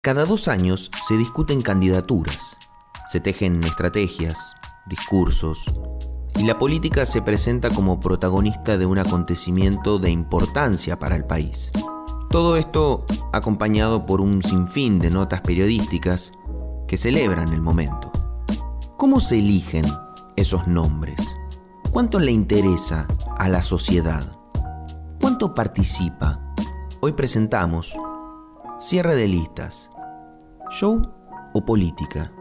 Cada 2 años se discuten candidaturas, se tejen estrategias, discursos, y la política se presenta como protagonista de un acontecimiento de importancia para el país. Todo esto acompañado por un sinfín de notas periodísticas que celebran el momento. ¿Cómo se eligen esos nombres? ¿Cuánto le interesa a la sociedad? ¿Cuánto participa? Hoy presentamos Cierre de listas. ¿Show o política?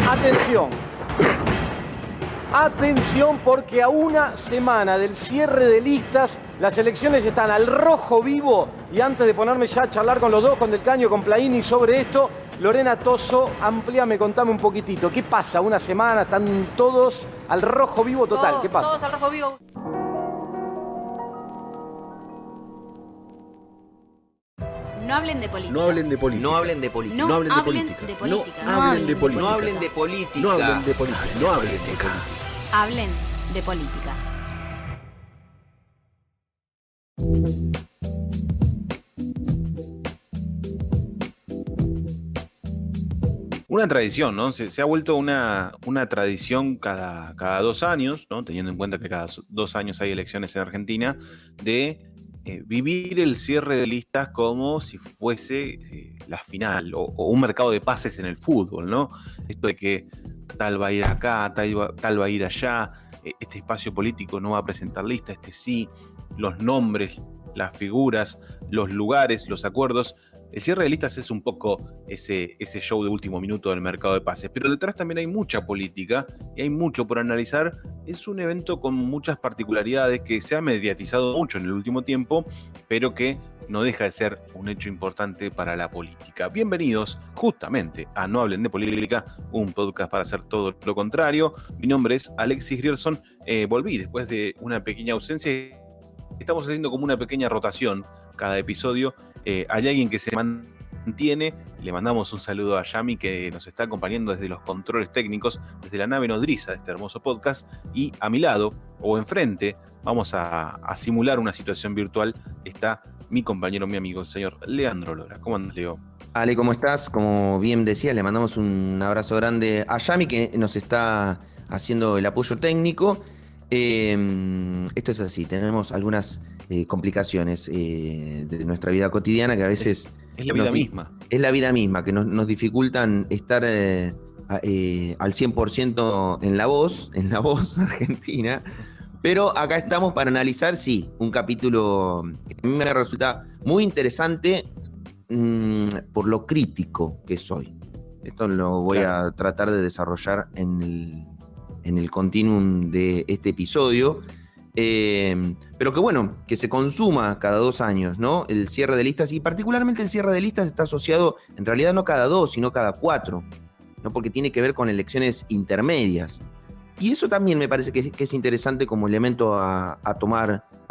Atención. Atención, porque a una semana del cierre de listas, las elecciones están al rojo vivo. Y antes de ponerme ya a charlar con los dos, con Del Caño, con Plaini sobre esto, Lorena Toso, amplíame, contame un poquitito. ¿Qué pasa? Una semana, están todos al rojo vivo total. ¿Qué pasa? Todos al rojo vivo. No hablen de política. No hablen de política. No hablen de política. No No hablen de hablen política. de política. No hablen de política. No hablen de política. No hablen de política. No hablen de política. Hablen de política. Una tradición, ¿no? Se ha vuelto una tradición cada 2 años, ¿no? Teniendo en cuenta que cada 2 años hay elecciones en Argentina, de vivir el cierre de listas como si fuese la final o un mercado de pases en el fútbol, ¿no? Esto de que tal va a ir acá, tal va a ir allá, este espacio político no va a presentar lista, este sí, los nombres, las figuras, los lugares, los acuerdos. El cierre de listas es un poco ese show de último minuto del mercado de pases, pero detrás también hay mucha política y hay mucho por analizar. Es un evento con muchas particularidades que se ha mediatizado mucho en el último tiempo, pero que no deja de ser un hecho importante para la política. Bienvenidos justamente a No Hablen de Política, un podcast para hacer todo lo contrario. Mi nombre es Alexis Grierson. Volví después de una pequeña ausencia. Estamos haciendo como una pequeña rotación cada episodio. Hay alguien que se mantiene. Le mandamos un saludo a Yami, que nos está acompañando desde los controles técnicos, desde la nave nodriza de este hermoso podcast. Y a mi lado, o enfrente, vamos a simular una situación virtual, está mi compañero, mi amigo, el señor Leandro Lora. ¿Cómo andas, Leo? Ale, ¿cómo estás? Como bien decías, le mandamos un abrazo grande a Yami, que nos está haciendo el apoyo técnico. Esto es así, tenemos algunas complicaciones de nuestra vida cotidiana que a veces... Es la vida misma. Es la vida misma, que nos dificultan estar al 100% en la voz argentina. Pero acá estamos para analizar, sí, un capítulo que a mí me resulta muy interesante por lo crítico que soy. Esto lo voy a tratar de desarrollar en el continuum de este episodio. Pero que bueno, que se consuma cada 2 años, ¿no? El cierre de listas, y particularmente el cierre de listas está asociado, en realidad no cada 2, sino cada 4, ¿no? Porque tiene que ver con elecciones intermedias. Y eso también me parece que es interesante como elemento a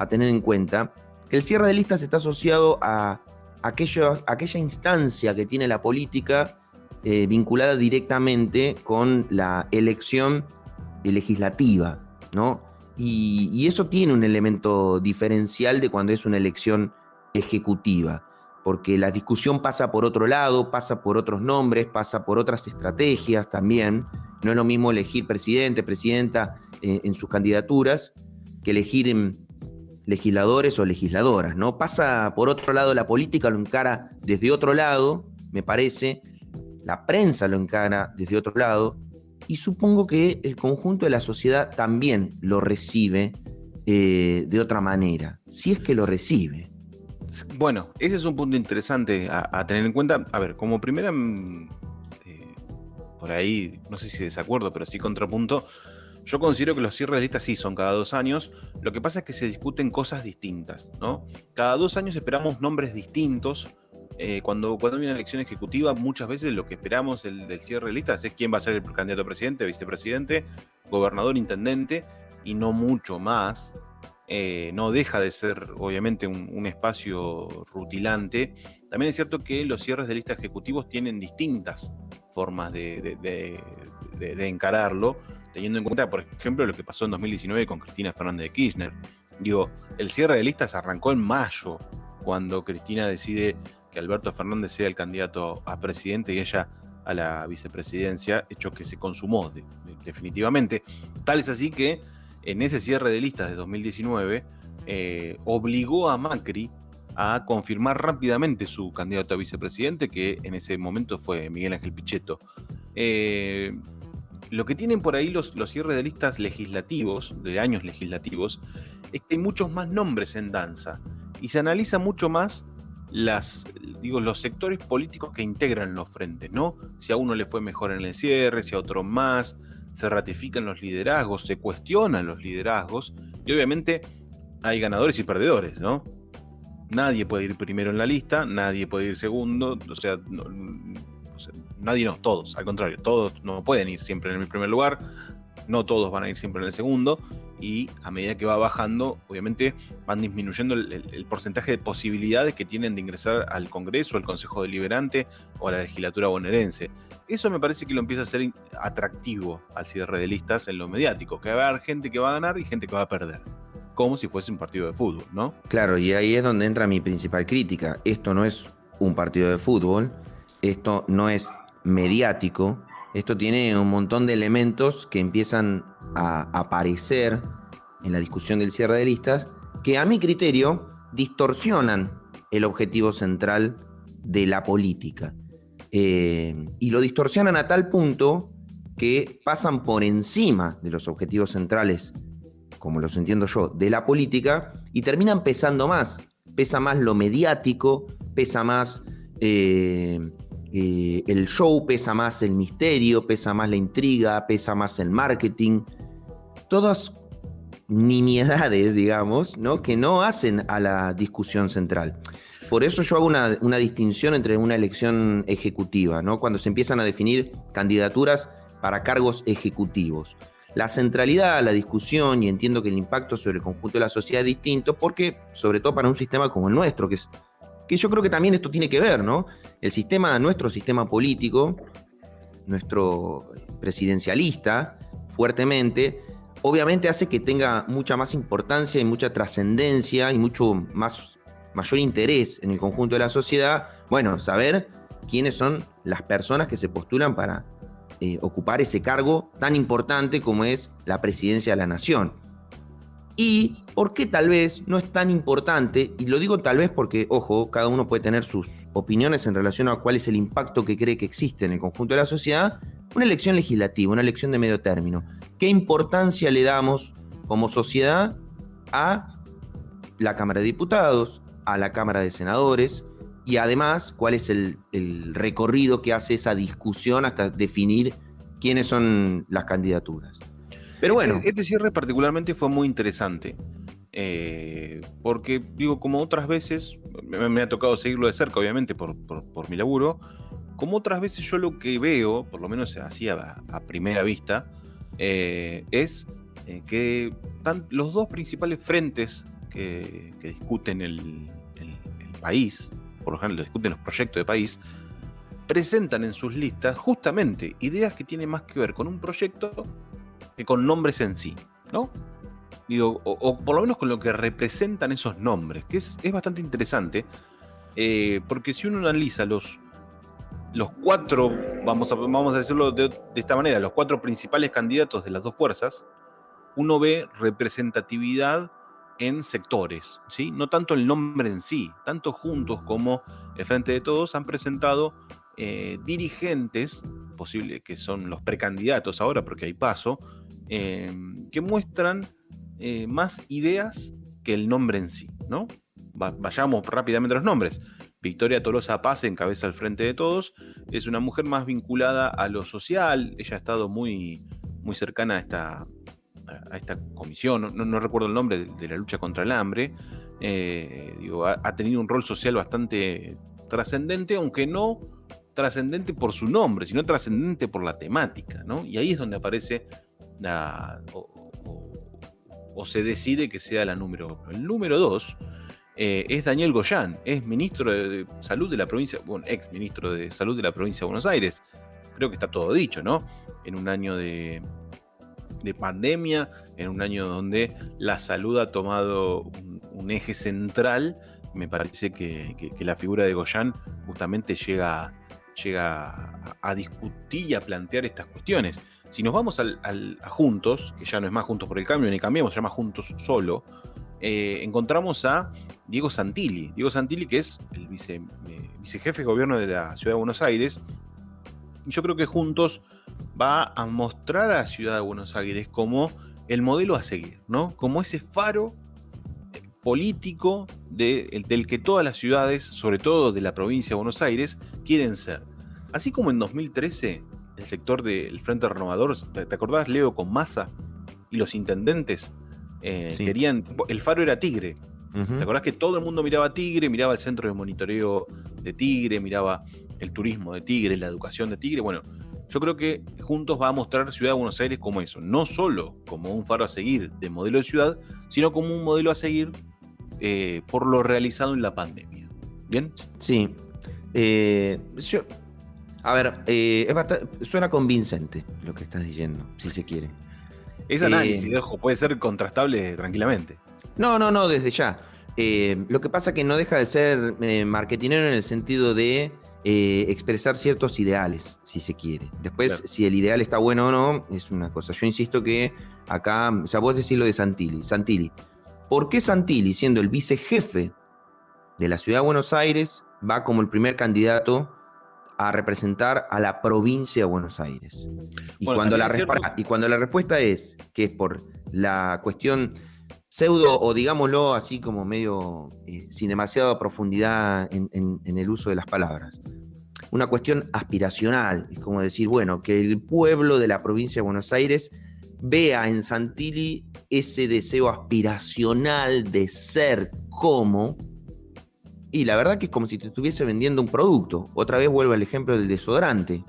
tener en cuenta, que el cierre de listas está asociado a aquella instancia que tiene la política vinculada directamente con la elección legislativa, ¿no? Y eso tiene un elemento diferencial de cuando es una elección ejecutiva, porque la discusión pasa por otro lado, pasa por otros nombres, pasa por otras estrategias también. No es lo mismo elegir presidente, presidenta en sus candidaturas que elegir legisladores o legisladoras, ¿no? Pasa por otro lado la política, lo encara desde otro lado, me parece, la prensa lo encara desde otro lado, y supongo que el conjunto de la sociedad también lo recibe de otra manera, si es que lo recibe. Bueno, ese es un punto interesante a tener en cuenta. A ver, como primera, por ahí, no sé si desacuerdo, pero sí contrapunto, yo considero que los cierres de listas sí son cada 2 años. Lo que pasa es que se discuten cosas distintas, ¿no? Cada 2 años esperamos nombres distintos. Cuando hay una elección ejecutiva, muchas veces lo que esperamos del cierre de listas es quién va a ser el candidato a presidente, vicepresidente, gobernador, intendente, y no mucho más. No deja de ser, obviamente, un espacio rutilante. También es cierto que los cierres de listas ejecutivos tienen distintas formas de encararlo, teniendo en cuenta, por ejemplo, lo que pasó en 2019 con Cristina Fernández de Kirchner. Digo, el cierre de listas arrancó en mayo, cuando Cristina decide que Alberto Fernández sea el candidato a presidente y ella a la vicepresidencia, hecho que se consumó definitivamente. Tal es así que en ese cierre de listas de 2019 obligó a Macri a confirmar rápidamente su candidato a vicepresidente, que en ese momento fue Miguel Ángel Pichetto. Lo que tienen por ahí los cierres de listas legislativos, de años legislativos, es que hay muchos más nombres en danza y se analiza mucho más los sectores políticos que integran los frentes, ¿no? Si a uno le fue mejor en el cierre, si a otro más, se ratifican los liderazgos, se cuestionan los liderazgos y obviamente hay ganadores y perdedores, ¿no? Nadie puede ir primero en la lista, nadie puede ir segundo, todos, al contrario, todos no pueden ir siempre en el primer lugar, no todos van a ir siempre en el segundo, y a medida que va bajando, obviamente van disminuyendo el porcentaje de posibilidades que tienen de ingresar al Congreso, al Consejo Deliberante o a la legislatura bonaerense. Eso me parece que lo empieza a hacer atractivo al cierre de listas en lo mediático, que va a haber gente que va a ganar y gente que va a perder, como si fuese un partido de fútbol, ¿no? Claro, y ahí es donde entra mi principal crítica. Esto no es un partido de fútbol, esto no es mediático, esto tiene un montón de elementos que empiezan a aparecer en la discusión del cierre de listas que a mi criterio distorsionan el objetivo central de la política. Y lo distorsionan a tal punto que pasan por encima de los objetivos centrales, como los entiendo yo, de la política, y terminan pesando más. Pesa más lo mediático, pesa más el show, pesa más el misterio, pesa más la intriga, pesa más el marketing. Todas nimiedades, digamos, ¿no? Que no hacen a la discusión central. Por eso yo hago una distinción entre una elección ejecutiva, ¿no? Cuando se empiezan a definir candidaturas para cargos ejecutivos. La centralidad, la discusión, y entiendo que el impacto sobre el conjunto de la sociedad es distinto, porque, sobre todo para un sistema como el nuestro, que yo creo que también esto tiene que ver, ¿no? Nuestro sistema político, nuestro presidencialista, fuertemente, obviamente hace que tenga mucha más importancia y mucha trascendencia y mayor interés en el conjunto de la sociedad, bueno, saber quiénes son las personas que se postulan para ocupar ese cargo tan importante como es la presidencia de la nación. Y por qué tal vez no es tan importante, y lo digo tal vez porque, ojo, cada uno puede tener sus opiniones en relación a cuál es el impacto que cree que existe en el conjunto de la sociedad, una elección legislativa, una elección de medio término. ¿Qué importancia le damos como sociedad a la Cámara de Diputados, a la Cámara de Senadores, y además cuál es el recorrido que hace esa discusión hasta definir quiénes son las candidaturas? Pero bueno. Este cierre particularmente fue muy interesante, porque, digo, como otras veces, me ha tocado seguirlo de cerca, obviamente, por mi laburo, como otras veces yo lo que veo, por lo menos así a primera vista, es que los dos principales frentes que discuten el país, por lo general discuten los proyectos de país, presentan en sus listas justamente ideas que tienen más que ver con un proyecto que con nombres en sí, ¿no? Digo, o por lo menos con lo que representan esos nombres, que es bastante interesante, porque si uno analiza los cuatro, vamos a decirlo de esta manera, los cuatro principales candidatos de las dos fuerzas, uno ve representatividad en sectores, ¿sí? No tanto el nombre en sí, tanto Juntos como el Frente de Todos han presentado dirigentes, posible que son los precandidatos ahora porque hay paso, que muestran más ideas que el nombre en sí, ¿no? Vayamos rápidamente a los nombres. Victoria Tolosa Paz encabeza el Frente de Todos, es una mujer más vinculada a lo social, ella ha estado muy, muy cercana a esta comisión, no recuerdo el nombre, de la lucha contra el hambre. Ha tenido un rol social bastante trascendente, aunque no trascendente por su nombre, sino trascendente por la temática, ¿no? Y ahí es donde aparece o se decide que sea la número 1. El número 2 es Daniel Goyán, es ministro de Salud de la provincia, ex ministro de Salud de la provincia de Buenos Aires. Creo que está todo dicho, ¿no? En un año de pandemia, en un año donde la salud ha tomado un eje central, me parece que la figura de Goyán justamente llega a discutir y a plantear estas cuestiones. Si nos vamos a Juntos, que ya no es más Juntos por el Cambio, ni cambiamos, se llama Juntos solo, encontramos a Diego Santilli. Diego Santilli, que es el vicejefe de gobierno de la Ciudad de Buenos Aires. Y yo creo que Juntos va a mostrar a la Ciudad de Buenos Aires como el modelo a seguir, ¿no? Como ese faro político del que todas las ciudades, sobre todo de la provincia de Buenos Aires, quieren ser. Así como en 2013, el sector del Frente Renovador, ¿te acordás, Leo, con Massa y los intendentes Sí. querían? El faro era Tigre. Ujú. ¿Te acordás que todo el mundo miraba Tigre, miraba el centro de monitoreo de Tigre, miraba el turismo de Tigre, la educación de Tigre? Bueno, yo creo que Juntos va a mostrar Ciudad de Buenos Aires como eso, no solo como un faro a seguir de modelo de ciudad, sino como un modelo a seguir por lo realizado en la pandemia. ¿Bien? Sí. A ver, suena convincente lo que estás diciendo, si se quiere. Ese análisis, ojo, puede ser contrastable tranquilamente. No, desde ya. Lo que pasa que no deja de ser marketinero en el sentido de expresar ciertos ideales, si se quiere. Después, Claro. si el ideal está bueno o no, es una cosa. Yo insisto que acá, o sea, vos decís lo de Santilli. ¿Por qué Santilli, siendo el vicejefe de la Ciudad de Buenos Aires, va como el primer candidato a representar a la provincia de Buenos Aires? Y, Bueno, cuando también es cuando la respuesta es que es por la cuestión pseudo, o digámoslo así como medio sin demasiada profundidad en el uso de las palabras, una cuestión aspiracional, es como decir, bueno, que el pueblo de la provincia de Buenos Aires vea en Santilli ese deseo aspiracional de ser como, y la verdad que es como si te estuviese vendiendo un producto. Otra vez vuelvo al ejemplo del desodorante.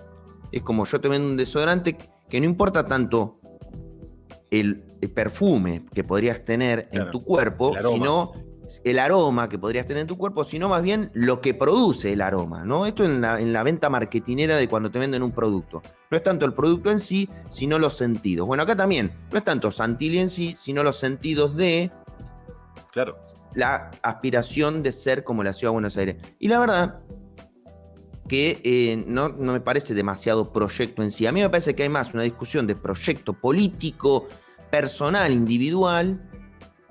Es como yo te vendo un desodorante que no importa tanto el perfume que podrías tener Claro, en tu cuerpo, el aroma. sino el aroma que podrías tener en tu cuerpo, sino más bien lo que produce el aroma, ¿no? Esto en la venta marketinera de cuando te venden un producto. No es tanto el producto en sí, sino los sentidos. Bueno, acá también, no es tanto Santilli en sí, sino los sentidos de Claro. la aspiración de ser como la Ciudad de Buenos Aires. Y la verdad que no me parece demasiado proyecto en sí. A mí me parece que hay más una discusión de proyecto político, personal, individual,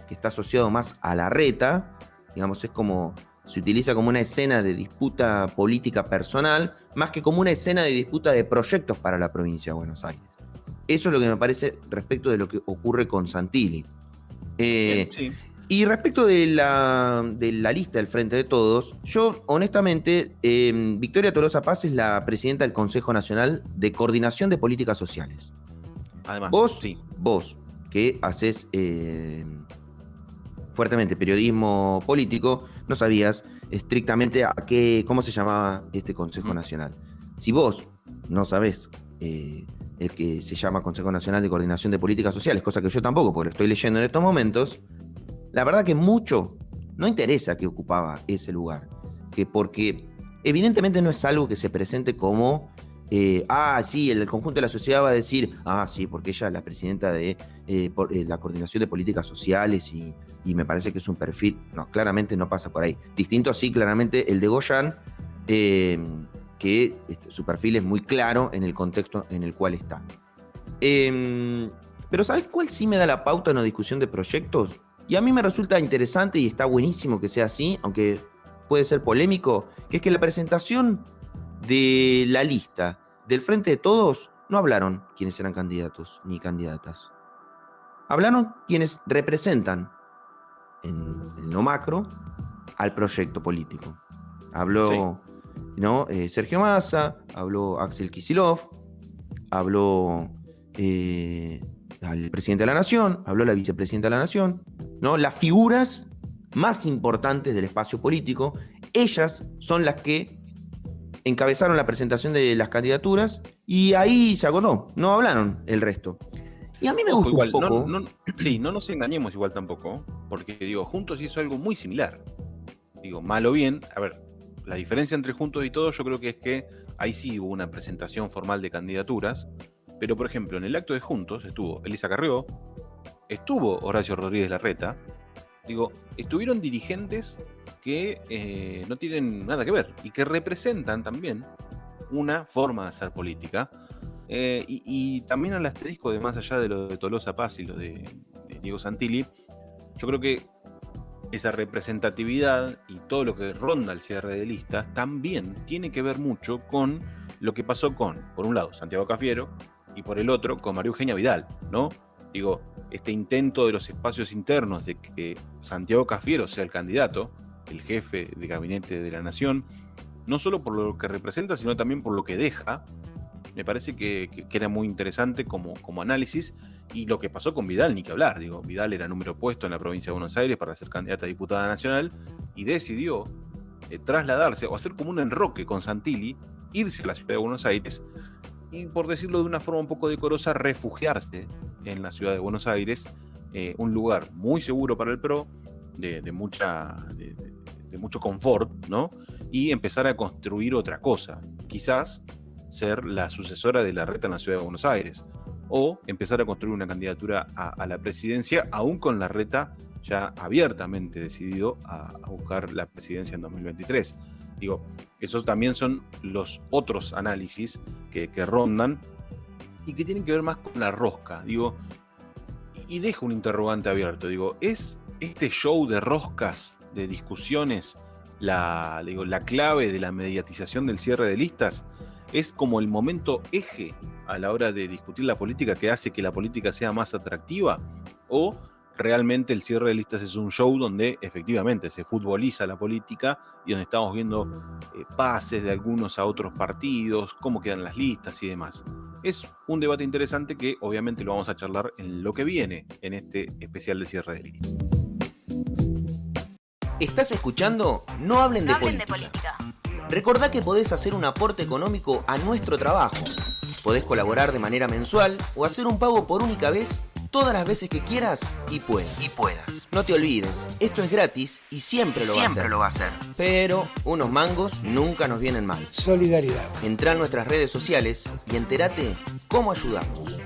que está asociado más a la reta. Digamos, es como, se utiliza como una escena de disputa política personal, más que como una escena de disputa de proyectos para la provincia de Buenos Aires. Eso es lo que me parece respecto de lo que ocurre con Santilli. Bien, sí. Y respecto de la lista del Frente de Todos, yo honestamente, Victoria Tolosa Paz es la presidenta del Consejo Nacional de Coordinación de Políticas Sociales. Además, Vos, sí. que haces fuertemente periodismo político, no sabías estrictamente cómo se llamaba este Consejo Nacional. Si vos no sabés el que se llama Consejo Nacional de Coordinación de Políticas Sociales, cosa que yo tampoco, porque lo estoy leyendo en estos momentos, la verdad que mucho no interesa que ocupaba ese lugar, porque evidentemente no es algo que se presente como sí, el conjunto de la sociedad va a decir, sí, porque ella es la presidenta de la Coordinación de Políticas Sociales y me parece que es un perfil. No, claramente no pasa por ahí. Distinto, sí, claramente el de Goyán, que su perfil es muy claro en el contexto en el cual está. Pero ¿sabes cuál sí me da la pauta en una discusión de proyectos? Y a mí me resulta interesante y está buenísimo que sea así, aunque puede ser polémico, que es que la presentación de la lista del Frente de Todos no hablaron quienes eran candidatos ni candidatas. Hablaron quienes representan en lo macro al proyecto político. Habló Sergio Massa, habló Axel Kicillof, habló al presidente de la Nación, habló la vicepresidenta de la Nación, ¿no? Las figuras más importantes del espacio político, ellas son las que encabezaron la presentación de las candidaturas y ahí se agotó, no hablaron el resto. Y a mí me gusta igual, un poco. No nos engañemos igual tampoco, porque digo, Juntos hizo algo muy similar. Digo, mal o bien, a ver, la diferencia entre Juntos y Todos yo creo que es que ahí sí hubo una presentación formal de candidaturas, pero por ejemplo en el acto de Juntos estuvo Elisa Carrió, estuvo Horacio Rodríguez Larreta, digo, estuvieron dirigentes que no tienen nada que ver y que representan también una forma de hacer política. Y también al asterisco de más allá de lo de Tolosa Paz y lo de Diego Santilli, yo creo que esa representatividad y todo lo que ronda el cierre de listas también tiene que ver mucho con lo que pasó con, por un lado, Santiago Cafiero y por el otro, con María Eugenia Vidal, ¿no? Digo, este intento de los espacios internos de que Santiago Cafiero sea el candidato, el jefe de gabinete de la nación, no solo por lo que representa, sino también por lo que deja, me parece que era muy interesante como análisis. Y lo que pasó con Vidal, ni que hablar. Digo, Vidal era número puesto en la provincia de Buenos Aires para ser candidata a diputada nacional y decidió trasladarse o hacer como un enroque con Santilli, irse a la ciudad de Buenos Aires y, por decirlo de una forma un poco decorosa, refugiarse en la ciudad de Buenos Aires, un lugar muy seguro para el PRO, de mucho confort, ¿no? Y empezar a construir otra cosa. Quizás ser la sucesora de Larreta en la ciudad de Buenos Aires, o empezar a construir una candidatura a la presidencia, aún con Larreta ya abiertamente decidido a buscar la presidencia en 2023. Digo, esos también son los otros análisis que rondan y que tienen que ver más con la rosca. Digo, y dejo un interrogante abierto. Digo, ¿es este show de roscas, de discusiones, la clave de la mediatización del cierre de listas? ¿Es como el momento eje a la hora de discutir la política que hace que la política sea más atractiva? ¿O realmente el cierre de listas es un show donde efectivamente se futboliza la política y donde estamos viendo pases de algunos a otros partidos, cómo quedan las listas y demás? Es un debate interesante que obviamente lo vamos a charlar en lo que viene en este especial de cierre de listas. ¿Estás escuchando? No hablen de política. Recordá que podés hacer un aporte económico a nuestro trabajo. Podés colaborar de manera mensual o hacer un pago por única vez todas las veces que quieras y puedas. No te olvides, esto es gratis y siempre lo va a hacer. Pero unos mangos nunca nos vienen mal. Solidaridad. Entrá en nuestras redes sociales y entérate cómo ayudamos.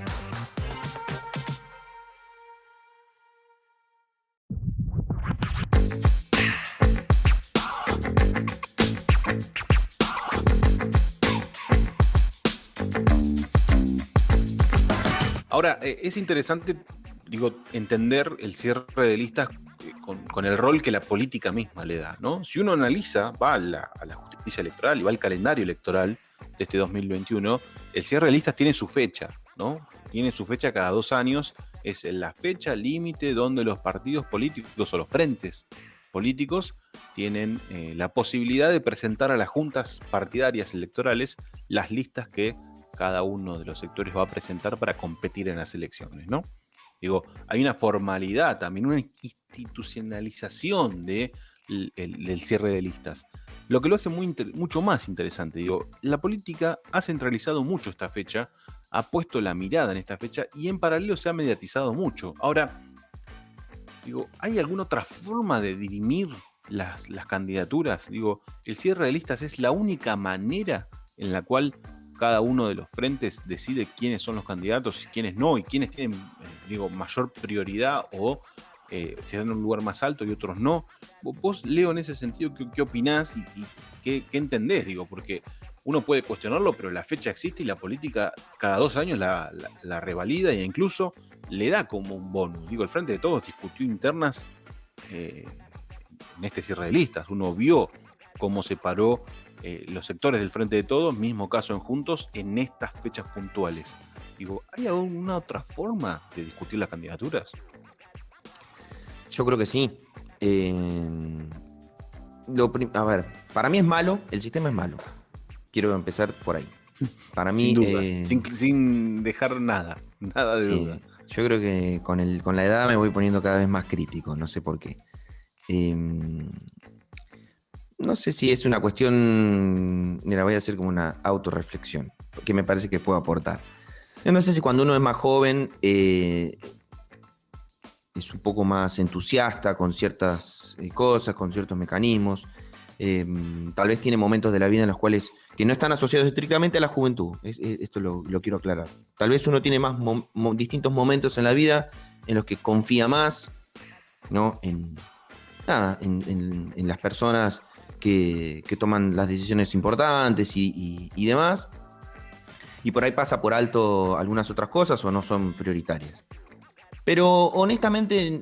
Ahora, es interesante, entender el cierre de listas con el rol que la política misma le da, ¿no? Si uno analiza, va a la justicia electoral y va al calendario electoral de este 2021, el cierre de listas tiene su fecha, ¿no? Tiene su fecha cada 2 años, es la fecha límite donde los partidos políticos o los frentes políticos tienen la posibilidad de presentar a las juntas partidarias electorales las listas que cada uno de los sectores va a presentar para competir en las elecciones, ¿no? Digo, hay una formalidad también, una institucionalización del cierre de listas, lo que lo hace mucho más interesante. Digo, la política ha centralizado mucho esta fecha, ha puesto la mirada en esta fecha y en paralelo se ha mediatizado mucho. Ahora, digo, ¿hay alguna otra forma de dirimir las candidaturas? Digo, el cierre de listas es la única manera en la cual cada uno de los frentes decide quiénes son los candidatos y quiénes no, y quiénes tienen, mayor prioridad o se dan un lugar más alto y otros no. Vos, Leo, en ese sentido, ¿qué opinás y qué entendés? Digo, porque uno puede cuestionarlo, pero la fecha existe y la política cada 2 años la revalida e incluso le da como un bonus. Digo, el Frente de Todos discutió internas en este cierre de listas. Uno vio cómo se paró los sectores del Frente de Todos, mismo caso en Juntos, en estas fechas puntuales. Digo, ¿hay alguna otra forma de discutir las candidaturas? Yo creo que sí. A ver, para mí es malo, el sistema es malo. Quiero empezar por ahí. Para mí... sin dejar nada de duda. Yo creo que con la edad me voy poniendo cada vez más crítico, no sé por qué. No sé si es una cuestión... Mira, voy a hacer como una autorreflexión, que me parece que puedo aportar. No sé si cuando uno es más joven es un poco más entusiasta con ciertas cosas, con ciertos mecanismos. Tal vez tiene momentos de la vida en los cuales que no están asociados estrictamente a la juventud. Esto lo quiero aclarar. Tal vez uno tiene más distintos momentos en la vida en los que confía más, ¿no? en nada, en las personas que toman las decisiones importantes y demás. Y por ahí pasa por alto algunas otras cosas o no son prioritarias. Pero honestamente,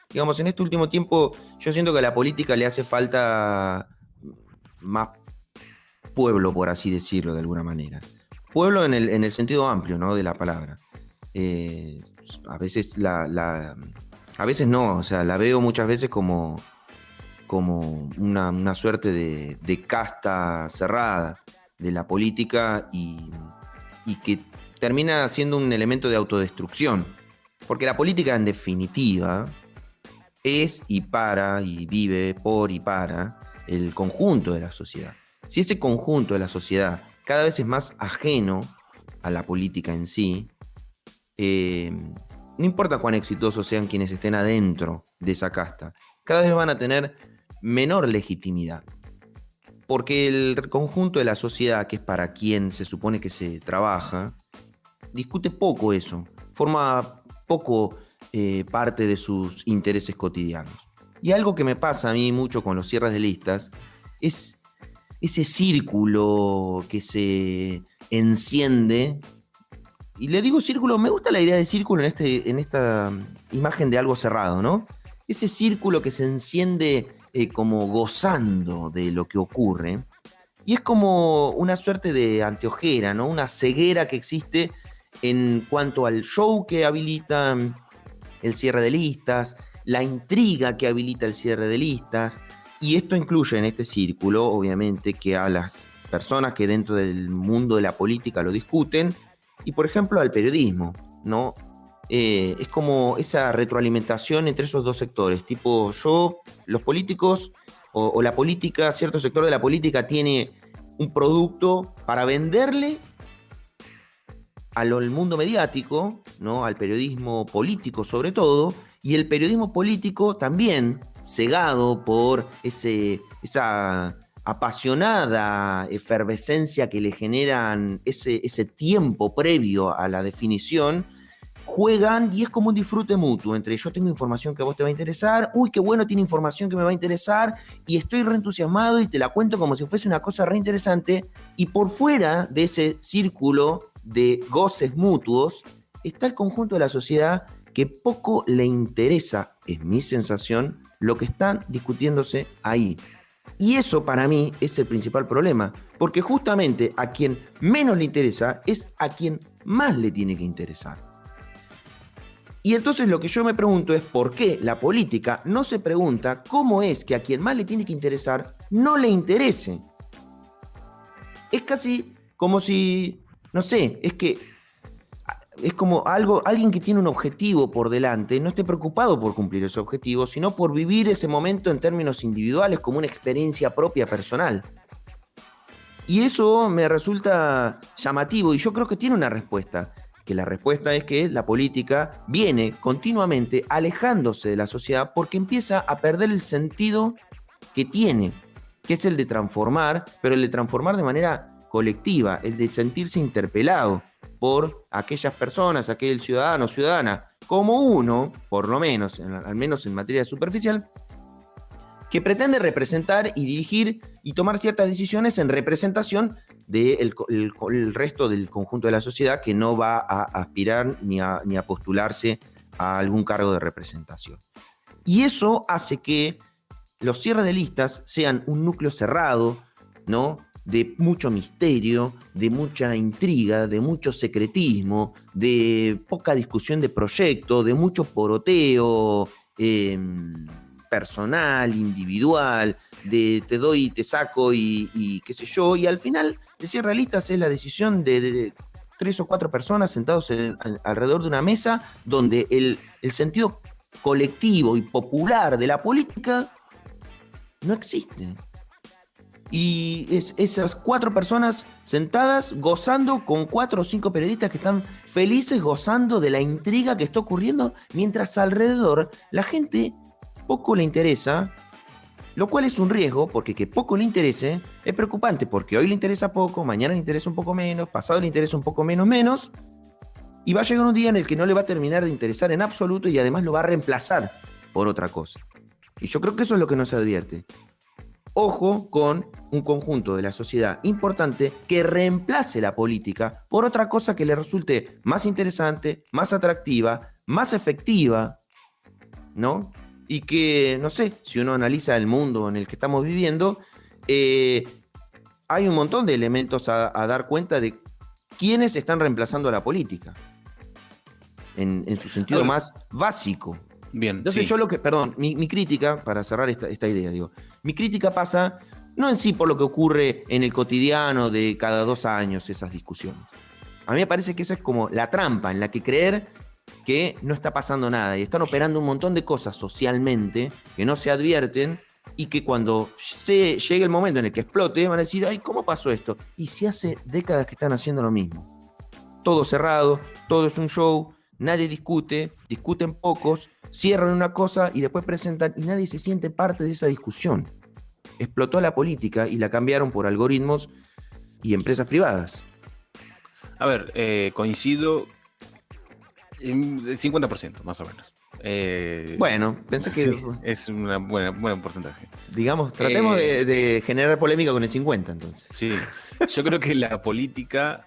digamos, en este último tiempo, yo siento que a la política le hace falta más pueblo, por así decirlo, de alguna manera. Pueblo en el sentido amplio, ¿no?, de la palabra. A veces a veces no, o sea, la veo muchas veces como una suerte de casta cerrada de la política y que termina siendo un elemento de autodestrucción. Porque la política, en definitiva, es y vive por y para el conjunto de la sociedad. Si ese conjunto de la sociedad cada vez es más ajeno a la política en sí, no importa cuán exitosos sean quienes estén adentro de esa casta, cada vez van a tener menor legitimidad. Porque el conjunto de la sociedad, que es para quien se supone que se trabaja, discute poco eso, forma poco parte de sus intereses cotidianos. Y algo que me pasa a mí mucho con los cierres de listas es ese círculo que se enciende. Y le digo círculo, me gusta la idea de círculo en esta imagen de algo cerrado, ¿no? Ese círculo que se enciende como gozando de lo que ocurre. Y es como una suerte de anteojera, ¿no? Una ceguera que existe en cuanto al show que habilita el cierre de listas, la intriga que habilita el cierre de listas. Y esto incluye en este círculo, obviamente, que a las personas que dentro del mundo de la política lo discuten, y por ejemplo al periodismo, ¿no? Es como esa retroalimentación entre esos dos sectores, tipo los políticos o la política, cierto sector de la política tiene un producto para venderle al mundo mediático, ¿no?, al periodismo político sobre todo, y el periodismo político también, cegado por esa apasionada efervescencia que le generan ese tiempo previo a la definición, juegan y es como un disfrute mutuo entre yo tengo información que a vos te va a interesar, uy, qué bueno, tiene información que me va a interesar y estoy reentusiasmado y te la cuento como si fuese una cosa reinteresante, y por fuera de ese círculo de goces mutuos está el conjunto de la sociedad que poco le interesa, es mi sensación, lo que están discutiéndose ahí. Y eso para mí es el principal problema, porque justamente a quien menos le interesa es a quien más le tiene que interesar. Y entonces lo que yo me pregunto es por qué la política no se pregunta cómo es que a quien más le tiene que interesar no le interese. Es casi como si, no sé, es como alguien que tiene un objetivo por delante no esté preocupado por cumplir ese objetivo, sino por vivir ese momento en términos individuales como una experiencia propia personal. Y eso me resulta llamativo y yo creo que tiene una respuesta. Que la respuesta es que la política viene continuamente alejándose de la sociedad porque empieza a perder el sentido que tiene, que es el de transformar, pero el de transformar de manera colectiva, el de sentirse interpelado por aquellas personas, aquel ciudadano o ciudadana, como uno, por lo menos, al menos en materia superficial, que pretende representar y dirigir y tomar ciertas decisiones en representación del el resto del conjunto de la sociedad que no va a aspirar ni a postularse a algún cargo de representación. Y eso hace que los cierres de listas sean un núcleo cerrado, ¿no?, de mucho misterio, de mucha intriga, de mucho secretismo, de poca discusión de proyecto, de mucho poroteo personal, individual, de te doy, te saco y qué sé yo, y al final el cierre de listas es la decisión de 3 o 4 personas sentados alrededor de una mesa donde el sentido colectivo y popular de la política no existe. Y esas 4 personas sentadas gozando con 4 o 5 periodistas que están felices gozando de la intriga que está ocurriendo, mientras alrededor la gente poco le interesa, lo cual es un riesgo, porque que poco le interese es preocupante, porque hoy le interesa poco, mañana le interesa un poco menos, pasado le interesa un poco menos, y va a llegar un día en el que no le va a terminar de interesar en absoluto y además lo va a reemplazar por otra cosa. Y yo creo que eso es lo que no se advierte. Ojo con un conjunto de la sociedad importante que reemplace la política por otra cosa que le resulte más interesante, más atractiva, más efectiva, ¿no? Y que, no sé, si uno analiza el mundo en el que estamos viviendo, hay un montón de elementos a dar cuenta de quiénes están reemplazando a la política en su sentido más básico. Bien. Entonces sí. yo mi crítica, para cerrar esta idea, digo, mi crítica pasa no en sí por lo que ocurre en el cotidiano de cada 2 años esas discusiones. A mí me parece que eso es como la trampa en la que creer que no está pasando nada y están operando un montón de cosas socialmente que no se advierten y que cuando llegue el momento en el que explote van a decir, ay, ¿cómo pasó esto? Y si hace décadas que están haciendo lo mismo. Todo cerrado, todo es un show, nadie discute, discuten pocos, cierran una cosa y después presentan y nadie se siente parte de esa discusión. Explotó la política y la cambiaron por algoritmos y empresas privadas. A ver, coincido en 50%, más o menos. Bueno, pensé que... Sí, es un buen porcentaje. Digamos, tratemos de generar polémica con el 50, entonces. Sí, yo creo que la política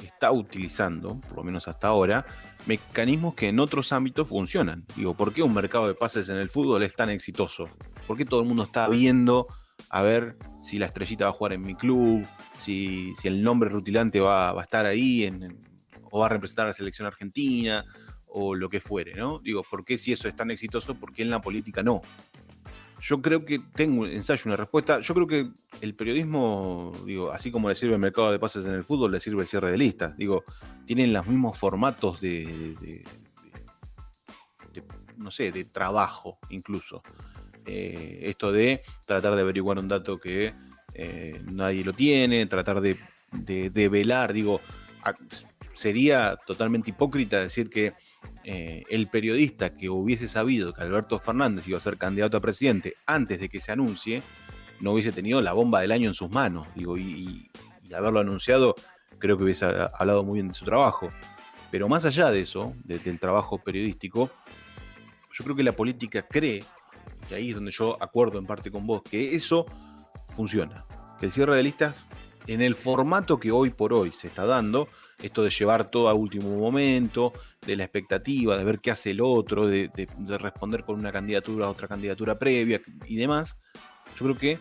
está utilizando, por lo menos hasta ahora, mecanismos que en otros ámbitos funcionan. Digo, ¿por qué un mercado de pases en el fútbol es tan exitoso? ¿Por qué todo el mundo está viendo a ver si la estrellita va a jugar en mi club, si el nombre rutilante va a estar ahí o va a representar a la selección argentina o lo que fuere, ¿no? Digo, ¿por qué si eso es tan exitoso, por qué en la política no? Yo creo que tengo un ensayo, una respuesta. Yo creo que el periodismo, digo, así como le sirve el mercado de pases en el fútbol, le sirve el cierre de listas. Digo, tienen los mismos formatos no sé, de trabajo incluso. Esto de tratar de averiguar un dato que nadie lo tiene, tratar de velar, digo, sería totalmente hipócrita decir que el periodista que hubiese sabido que Alberto Fernández iba a ser candidato a presidente antes de que se anuncie, no hubiese tenido la bomba del año en sus manos, digo, y haberlo anunciado, creo que hubiese hablado muy bien de su trabajo. Pero más allá de eso, del trabajo periodístico, yo creo que la política cree, y ahí es donde yo acuerdo en parte con vos, que eso funciona, que el cierre de listas, en el formato que hoy por hoy se está dando, esto de llevar todo a último momento, de la expectativa, de ver qué hace el otro, de responder con una candidatura a otra candidatura previa y demás, yo creo que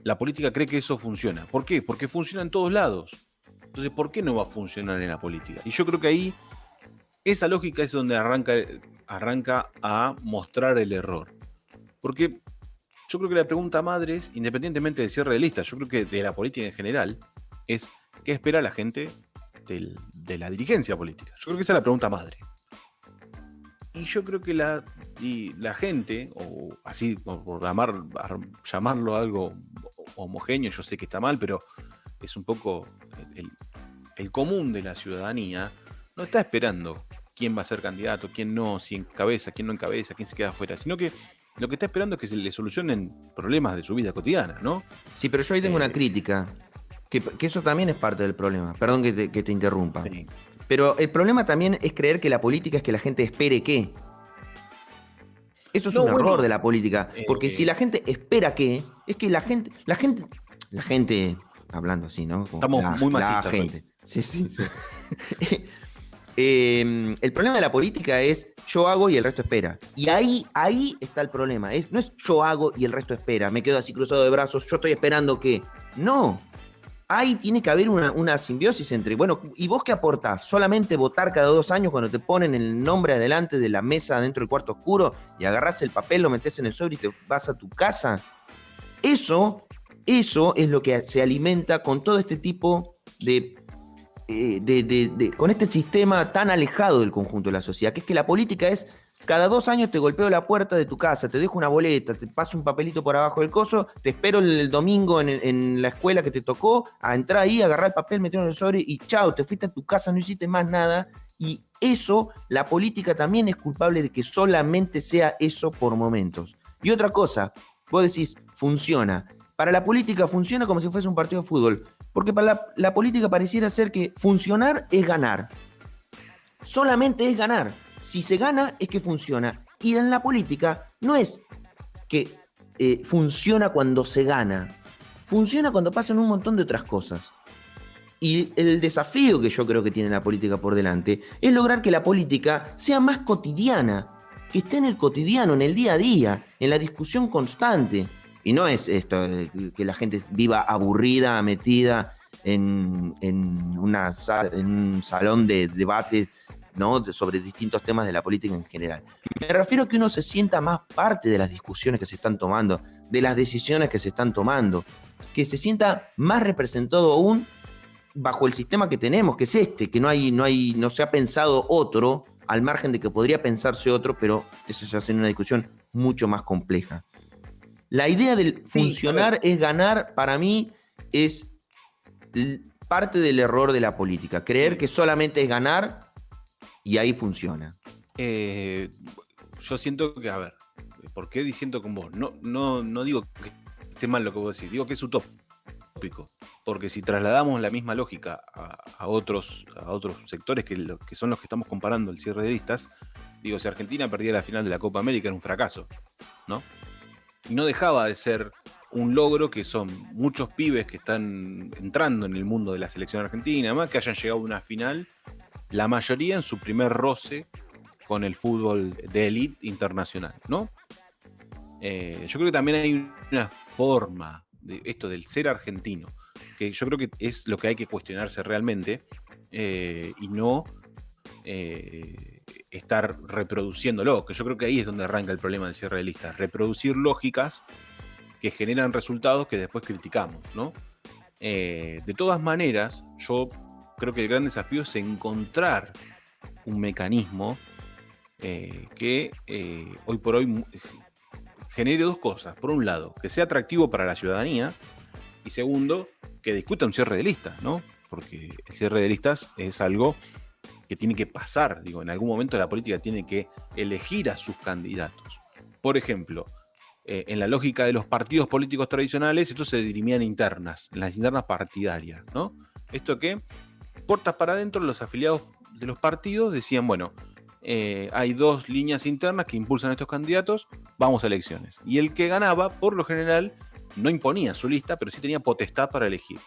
la política cree que eso funciona. ¿Por qué? Porque funciona en todos lados. Entonces, ¿por qué no va a funcionar en la política? Y yo creo que ahí, esa lógica es donde arranca a mostrar el error. Porque yo creo que la pregunta madre es, independientemente del cierre de listas, yo creo que de la política en general, es ¿qué espera la gente de la dirigencia política? Yo creo que esa es la pregunta madre. Y yo creo que la gente, o así por llamarlo algo homogéneo, yo sé que está mal, pero es un poco el común de la ciudadanía, no está esperando quién va a ser candidato, quién no, si encabeza, quién no encabeza, quién se queda afuera, sino que lo que está esperando es que se le solucionen problemas de su vida cotidiana, ¿no? Sí, pero yo ahí tengo una crítica. Que eso también es parte del problema. Perdón que te interrumpa. Sí. Pero el problema también es creer que la política es que la gente espere qué. Eso es un error de la política. Porque si la gente espera qué, es que la gente, hablando así, ¿no? Como estamos muy masistas. La gente. Sí. El problema de la política es yo hago y el resto espera. Y ahí está el problema. No es yo hago y el resto espera. Me quedo así cruzado de brazos, yo estoy esperando que. No. Ahí tiene que haber una simbiosis entre, bueno, ¿y vos qué aportás? ¿Solamente votar cada 2 años cuando te ponen el nombre adelante de la mesa dentro del cuarto oscuro y agarrás el papel, lo metés en el sobre y te vas a tu casa? Eso es lo que se alimenta con todo este tipo con este sistema tan alejado del conjunto de la sociedad, que es que la política es cada 2 años te golpeo la puerta de tu casa, te dejo una boleta, te paso un papelito por abajo del coso, te espero el domingo en la escuela que te tocó, a entrar ahí, agarrar el papel, meterlo en el sobre y chao, te fuiste a tu casa, no hiciste más nada. Y eso, la política también es culpable de que solamente sea eso por momentos. Y otra cosa, vos decís, funciona. Para la política funciona como si fuese un partido de fútbol, porque para la política pareciera ser que funcionar es ganar. Solamente es ganar. Si se gana es que funciona. Y en la política no es que funciona cuando se gana, funciona cuando pasan un montón de otras cosas. Y el desafío que yo creo que tiene la política por delante es lograr que la política sea más cotidiana, que esté en el cotidiano, en el día a día, en la discusión constante. Y no es esto, que la gente viva aburrida, metida en un salón de debate, ¿no?, sobre distintos temas de la política en general. Me refiero a que uno se sienta más parte de las discusiones que se están tomando, de las decisiones que se están tomando, que se sienta más representado aún bajo el sistema que tenemos, que es este, que no se ha pensado otro, al margen de que podría pensarse otro, pero eso ya sería una discusión mucho más compleja. La idea del funcionar es ganar, para mí, es parte del error de la política. Creer que solamente es ganar y ahí funciona. Yo siento que, a ver, ¿por qué diciendo con vos? No digo que esté mal lo que vos decís, digo que es utópico. Porque si trasladamos la misma lógica a otros sectores que son los que estamos comparando el cierre de listas, digo, si Argentina perdía la final de la Copa América era un fracaso, ¿no? Y no dejaba de ser un logro que son muchos pibes que están entrando en el mundo de la selección argentina, además que hayan llegado a una final, la mayoría en su primer roce con el fútbol de élite internacional, ¿no? Yo creo que también hay una forma de esto del ser argentino, que yo creo que es lo que hay que cuestionarse realmente, y no estar reproduciéndolo, que yo creo que ahí es donde arranca el problema del cierre de listas, reproducir lógicas que generan resultados que después criticamos, ¿no? De todas maneras, yo creo que el gran desafío es encontrar un mecanismo que hoy por hoy genere dos cosas. Por un lado, que sea atractivo para la ciudadanía, y segundo, que discuta un cierre de listas, ¿no? Porque el cierre de listas es algo que tiene que pasar. Digo, en algún momento la política tiene que elegir a sus candidatos. Por ejemplo, en la lógica de los partidos políticos tradicionales, esto se dirimía en internas, en las internas partidarias, ¿no? Esto que, puertas para adentro, los afiliados de los partidos decían, bueno, hay dos líneas internas que impulsan a estos candidatos, vamos a elecciones. Y el que ganaba, por lo general, no imponía su lista, pero sí tenía potestad para elegir.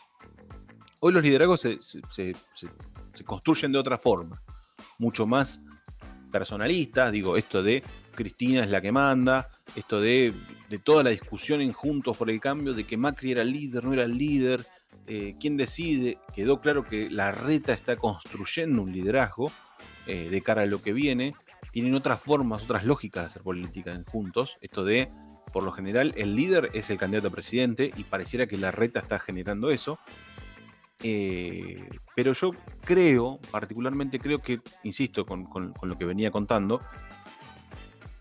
Hoy los liderazgos se construyen de otra forma, mucho más personalistas. Digo, esto de Cristina es la que manda, esto de toda la discusión en Juntos por el Cambio, de que Macri era el líder, no era el líder, quién decide. Quedó claro que Larreta está construyendo un liderazgo de cara a lo que viene. Tienen otras formas, otras lógicas de hacer política en Juntos, esto de, por lo general, el líder es el candidato a presidente y pareciera que Larreta está generando eso. Pero yo particularmente creo que, insisto con lo que venía contando,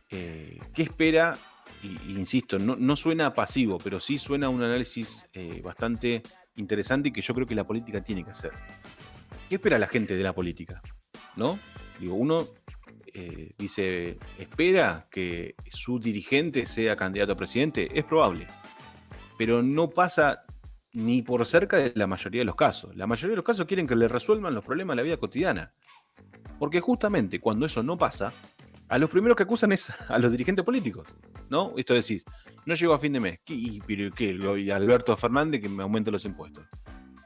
¿qué espera? Y insisto, no suena pasivo, pero sí suena a un análisis bastante interesante y que yo creo que la política tiene que hacer. ¿Qué espera la gente de la política? ¿No? Digo, uno dice, ¿espera que su dirigente sea candidato a presidente? Es probable, pero no pasa ni por cerca de la mayoría de los casos. La mayoría de los casos quieren que le resuelvan los problemas de la vida cotidiana. Porque justamente cuando eso no pasa, a los primeros que acusan es a los dirigentes políticos, ¿no? Esto es decir, no llego a fin de mes, ¿pero qué? Y Alberto Fernández que me aumente los impuestos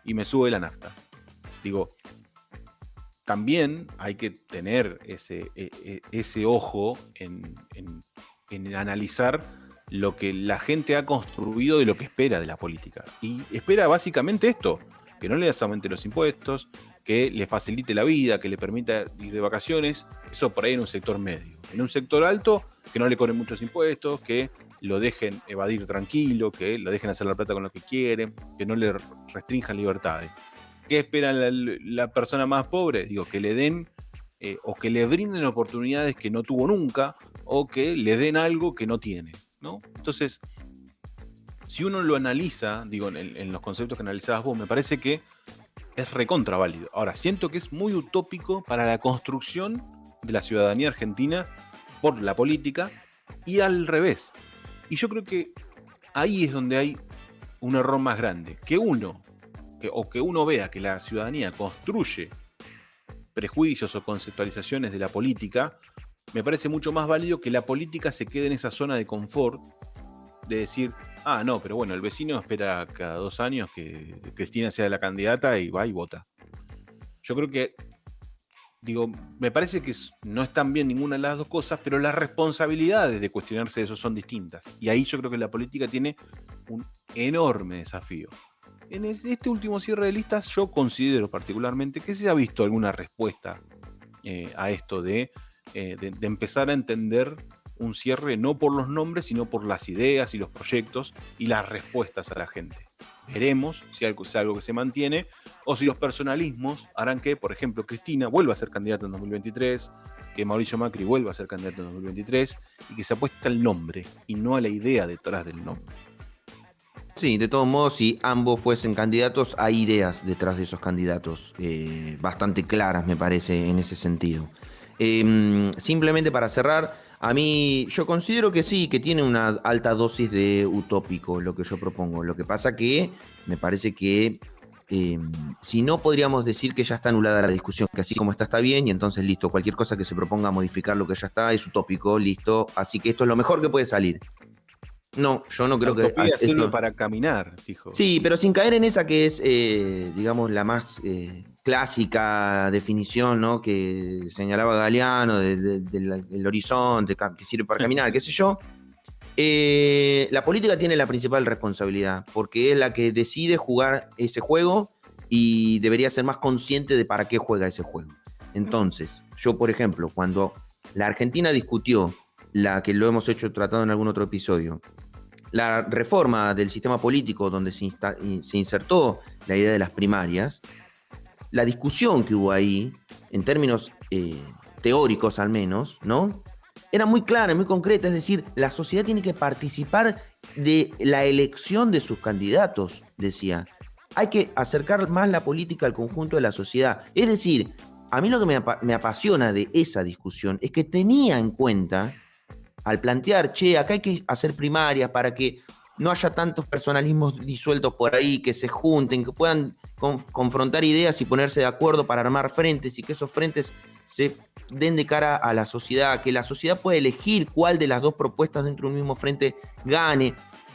y me sube la nafta. Digo, también hay que tener ese ojo en analizar lo que la gente ha construido de lo que espera de la política. Y espera básicamente esto, que no le aumente los impuestos, que le facilite la vida, que le permita ir de vacaciones. Eso por ahí en un sector medio. En un sector alto, que no le cobren muchos impuestos, que lo dejen evadir tranquilo, que lo dejen hacer la plata con lo que quieren, que no le restrinjan libertades. ¿Qué espera la persona más pobre? Digo, que le den o que le brinden oportunidades que no tuvo nunca, o que le den algo que no tiene, ¿no? Entonces, si uno lo analiza, digo, en los conceptos que analizabas vos, me parece que es recontra válido. Ahora, siento que es muy utópico para la construcción de la ciudadanía argentina por la política y al revés. Y yo creo que ahí es donde hay un error más grande. Que uno vea que la ciudadanía construye prejuicios o conceptualizaciones de la política, me parece mucho más válido que la política se quede en esa zona de confort de decir, no, pero bueno, el vecino espera cada 2 años que Cristina sea la candidata y va y vota. Yo creo que, me parece que no están bien ninguna de las dos cosas, pero las responsabilidades de cuestionarse eso son distintas. Y ahí yo creo que la política tiene un enorme desafío. En este último cierre de listas, yo considero particularmente que se ha visto alguna respuesta a esto de empezar a entender un cierre no por los nombres, sino por las ideas y los proyectos y las respuestas a la gente. Veremos si es algo que se mantiene o si los personalismos harán que, por ejemplo, Cristina vuelva a ser candidata en 2023, que Mauricio Macri vuelva a ser candidato en 2023 y que se apuesta al nombre y no a la idea detrás del nombre. Sí, de todos modos, si ambos fuesen candidatos, hay ideas detrás de esos candidatos bastante claras, me parece, en ese sentido. Simplemente para cerrar, yo considero que sí, que tiene una alta dosis de utópico lo que yo propongo. Lo que pasa que me parece que si no, podríamos decir que ya está anulada la discusión, que así como está bien, y entonces listo, cualquier cosa que se proponga modificar lo que ya está es utópico, listo, así que esto es lo mejor que puede salir. No, yo no creo que... La utopía sirve para caminar, dijo. Sí, pero sin caer en esa que es, digamos, la más clásica definición, ¿no? Que señalaba Galeano del horizonte, que sirve para caminar, qué sé yo. La política tiene la principal responsabilidad, porque es la que decide jugar ese juego y debería ser más consciente de para qué juega ese juego. Entonces, yo, por ejemplo, cuando la Argentina discutió, la que lo hemos tratado en algún otro episodio, la reforma del sistema político donde se insertó la idea de las primarias, la discusión que hubo ahí, en términos teóricos al menos, ¿no? Era muy clara, muy concreta, es decir, la sociedad tiene que participar de la elección de sus candidatos, decía. Hay que acercar más la política al conjunto de la sociedad. Es decir, a mí lo que me apasiona de esa discusión es que tenía en cuenta, al plantear, acá hay que hacer primarias para que no haya tantos personalismos disueltos por ahí, que se junten, que puedan confrontar ideas y ponerse de acuerdo para armar frentes y que esos frentes se den de cara a la sociedad, que la sociedad pueda elegir cuál de las dos propuestas dentro de un mismo frente gane.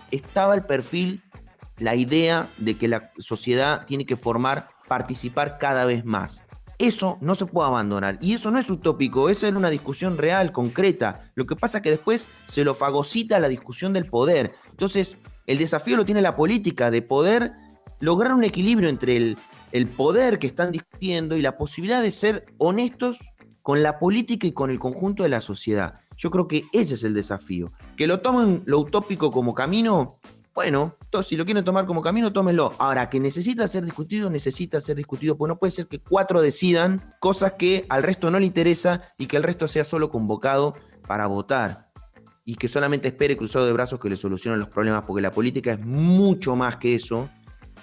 Estaba el perfil, la idea de que la sociedad tiene que participar cada vez más. Eso no se puede abandonar. Y eso no es utópico, esa era una discusión real, concreta. Lo que pasa es que después se lo fagocita la discusión del poder. Entonces, el desafío lo tiene la política, de poder lograr un equilibrio entre el poder que están discutiendo y la posibilidad de ser honestos con la política y con el conjunto de la sociedad. Yo creo que ese es el desafío. Que lo tomen lo utópico como camino, bueno, si lo quieren tomar como camino, tómenlo. Ahora, que necesita ser discutido, pues no puede ser que 4 decidan cosas que al resto no le interesa y que el resto sea solo convocado para votar y que solamente espere cruzado de brazos que le solucionen los problemas, porque la política es mucho más que eso.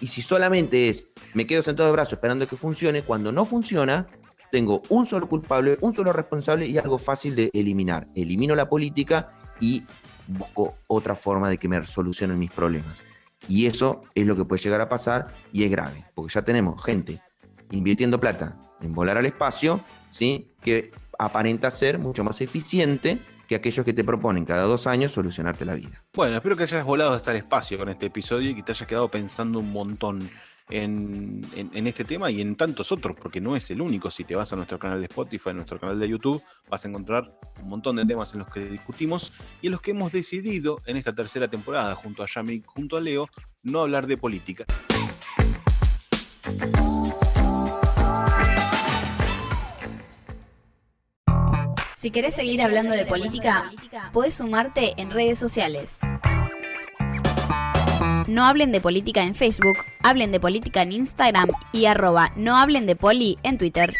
Y si solamente me quedo sentado de brazos esperando que funcione, cuando no funciona, tengo un solo culpable, un solo responsable y algo fácil de eliminar. Elimino la política y busco otra forma de que me solucionen mis problemas. Y eso es lo que puede llegar a pasar y es grave, porque ya tenemos gente invirtiendo plata en volar al espacio, ¿sí? Que aparenta ser mucho más eficiente que aquellos que te proponen cada 2 años solucionarte la vida. Bueno, espero que hayas volado hasta el espacio con este episodio y que te hayas quedado pensando un montón en este tema y en tantos otros, porque no es el único. Si te vas a nuestro canal de Spotify, a nuestro canal de YouTube, vas a encontrar un montón de temas en los que discutimos y en los que hemos decidido en esta tercera temporada, junto a Yami, junto a Leo, no hablar de política. Si querés seguir hablando de política, podés sumarte en redes sociales. No hablen de política en Facebook, hablen de política en Instagram y @nohablenDePoli en Twitter.